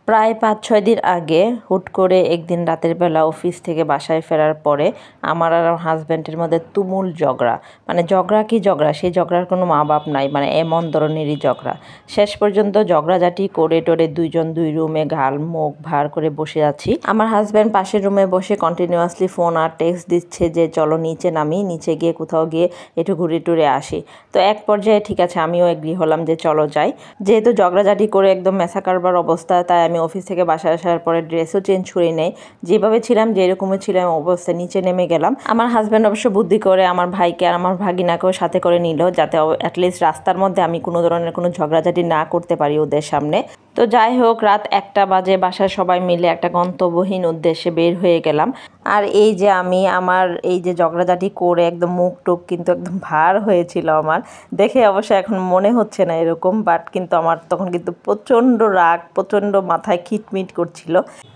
প্রায় ৫-৬ দিন আগে হুট করে একদিন রাতের বেলা অফিস থেকে বাসায় ফেরার পরে আমার আর আমার হাজব্যান্ডের মধ্যে তুমুল ঝগড়া। মানে ঝগড়া কি ঝগড়া, সেই ঝগড়ার কোনো মা বাপ নাই, মানে এমন ধরনেরই ঝগড়া। শেষ পর্যন্ত ঝগড়াঝাটি করে টোরে দুইজন দুই রুমে ঘাল মুখ ভার করে বসে আছি। আমার হাজব্যান্ড পাশের রুমে বসে কন্টিনিউয়াসলি ফোন আর টেক্সট দিচ্ছে যে চলো নিচে নামি, নিচে গিয়ে কোথাও গিয়ে একটু ঘুরে টুরে আসি। তো এক পর্যায়ে ঠিক আছে, আমিও এগ্রি হলাম যে চলো যাই। যেহেতু ঝগড়াঝাটি করে একদম মেসা কারবার অবস্থা, তাই আমি অফিস থেকে বাসায় আসার পরে ড্রেসও চেঞ্জ করে নেই, যেভাবে ছিলাম যেরকমই ছিলাম অবস্থায় নিচে নেমে গেলাম। আমার হাজব্যান্ড অবশ্য বুদ্ধি করে আমার ভাইকে আর আমার ভাগিনাকেও সাথে করে নিল, যাতে অ্যাটলিস্ট রাস্তার মধ্যে আমি কোনো ধরনের কোনো ঝগড়াঝাটি না করতে পারি ওদের সামনে। তো যাই হোক, রাত 1টা বাজে বাসায় সবাই মিলে একটা গন্তব্যহীন উদ্দেশ্যে বের হয়ে গেলাম। আর এই যে আমি আমার এই যে ঝগড়াঝাটি করে একদম মুখ টুক কিন্তু একদম ভার হয়েছিল আমার, দেখে অবশ্য এখন মনে হচ্ছে না এরকম, বাট কিন্তু আমার তখন কিন্তু প্রচণ্ড রাগ, প্রচণ্ড মাথায় খিটমিট করছিল।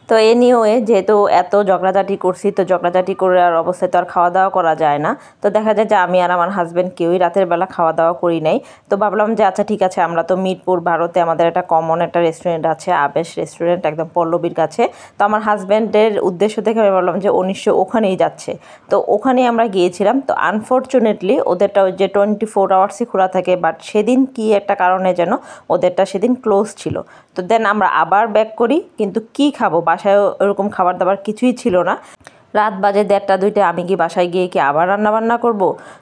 তো এনিওয়ে, যেহেতু এত ঝগড়াঝাটি করছি, তো ঝগড়াঝাটি করে আর অবস্থায় তো আর খাওয়া দাওয়া করা যায় না। তো দেখা যায় যে আমি আর আমার হাজব্যান্ড কেউই রাতের বেলা খাওয়া দাওয়া করি নাই। তো ভাবলাম যে আচ্ছা ঠিক আছে, আমরা তো মিরপুর ভারতে আমাদের একটা কমন একটা রেস্টুরেন্ট আছে, আবেশ রেস্টুরেন্ট, একদম পল্লবীর কাছে। তো আমার হাজব্যান্ডের উদ্দেশ্য দেখে আমি ভাবলাম যে ও নিশ্চয় ওখানেই যাচ্ছে। তো ওখানেই আমরা গিয়েছিলাম। তো আনফর্চুনেটলি ওদেরটা ওই যে 24 আওয়ার্সই খোলা থাকে, বাট সেদিন কি একটা কারণে যেন ওদেরটা সেদিন ক্লোজ ছিল। তো দেন আমরা আবার ব্যাক করি, কিন্তু কি খাবো, বাসায় ওরকম খাবার দাবার কিছুই ছিল না। রাত বাজে 1টা-2টা, আমি কি বাসায় গিয়ে কি আবার রান্নাবান্না করব?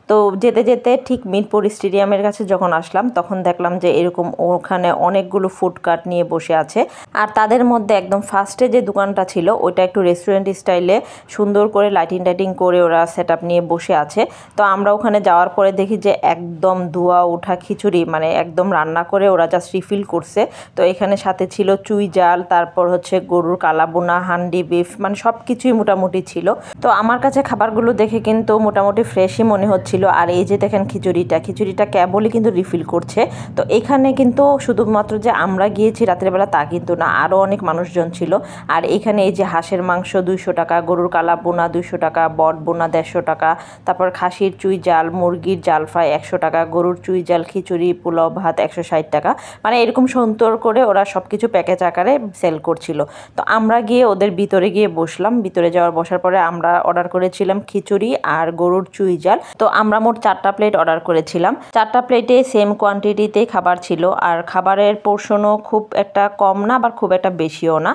তো যেতে যেতে ঠিক মিরপুর স্টেডিয়ামের কাছে যখন আসলাম, তখন দেখলাম যে এরকম ওখানে অনেকগুলো ফুড কার্ট নিয়ে বসে আছে। আর তাদের মধ্যে একদম ফার্স্টে যে দোকানটা ছিল ওইটা একটু রেস্টুরেন্ট স্টাইলে সুন্দর করে লাইটিং টাইটিং করে ওরা সেট আপ নিয়ে বসে আছে। তো আমরা ওখানে যাওয়ার পরে দেখি যে একদম ধোয়া ওঠা খিচুড়ি, মানে একদম রান্না করে ওরা জাস্ট রিফিল করছে। তো এখানে সাথে ছিল চুই জাল, তারপর হচ্ছে গরুর কালাবোনা, হান্ডি বিফ, মানে সব কিছুই মোটামুটি ছিল। তো আমার কাছে খাবারগুলো দেখে কিন্তু মোটামুটি ফ্রেশই মনে হচ্ছিল। আর এই যে দেখেন খিচুড়িটা কেবলই কিন্তু রিফিল করছে। তো এখানে কিন্তু শুধুমাত্র যে আমরা গিয়েছি রাতের বেলা তা কিন্তু না, আরও অনেক মানুষজন ছিল। আর এখানে এই যে হাঁসের মাংস 200 টাকা, গরুর কালাবোনা 200 টাকা, বট বোনা 150 টাকা, তারপর খাসির চুই জাল, মুরগির জাল ফ্রাই 100 টাকা, গরুর চুই জাল খিচুড়ি পোলাও ভাত 160 টাকা, মানে এরকম সুন্দর করে ওরা সব কিছু প্যাকেজ আকারে সেল করছিল। তো আমরা গিয়ে ওদের ভিতরে গিয়ে বসলাম। ভিতরে বসার পরে আমরা অর্ডার করেছিলাম খিচুড়ি আর গরুর চুই জাল। তো আমরা মোট 4টা প্লেট অর্ডার করেছিলাম। 4টা প্লেটে সেম কোয়ান্টিটিতে খাবার ছিল, আর খাবারের পোর্শনও খুব একটা কম না, আবার খুব একটা বেশিও না।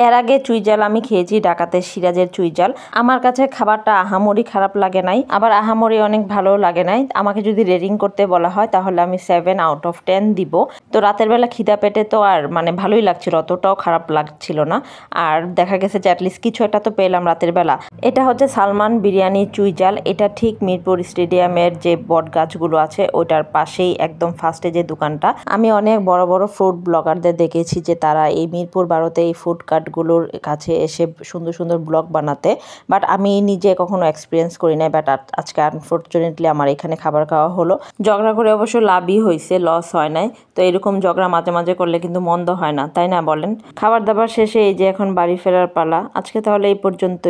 এর আগে চুই জাল আমি খেয়েছি ঢাকাতে, সিরাজের চুই জাল। আমার কাছে খাবারটা আহামরি খারাপ লাগে নাই, আবার আহামরি অনেক ভালো লাগে নাই। আমাকে যদি রেটিং করতে বলা হয় তাহলে আমি 7/10 দিব। তো রাতের বেলা খিদা পেটে তো আর মানে ভালোই লাগছিল, অতটাও খারাপ লাগছিল না। আর দেখা গেছে যে অ্যাটলিস্ট কিছু একটা তো পেলাম রাতের বেলা। এটা হচ্ছে সালমান বিরিয়ানি চুই জাল। এটা ঠিক মিরপুর স্টেডিয়ামের যে বট গাছগুলো আছে ওইটার পাশেই একদম ফার্স্টে যে দোকানটা। আমি অনেক বড় বড় ফুড ব্লগারদের দেখেছি যে তারা এই মিরপুর ভারতে এই ফুড গুলোর কাছে এসে সুন্দর সুন্দর ব্লগ বানাতে, বাট আমি নিজে কখনো এক্সপিরিয়েন্স করি নাই। বাট আজকে আনফর্চুনেটলি আমার এখানে খাবার খাওয়া হলো। ঝগড়া করে অবশ্য লাভই হয়েছে, লস হয় নাই। তো এরকম ঝগড়া মাঝে মাঝে করলে কিন্তু মন্দ হয় না, তাই না বলেন? খাবার দাবার শেষে এই যে এখন বাড়ি ফেরার পালা। আজকে তাহলে এই পর্যন্তই।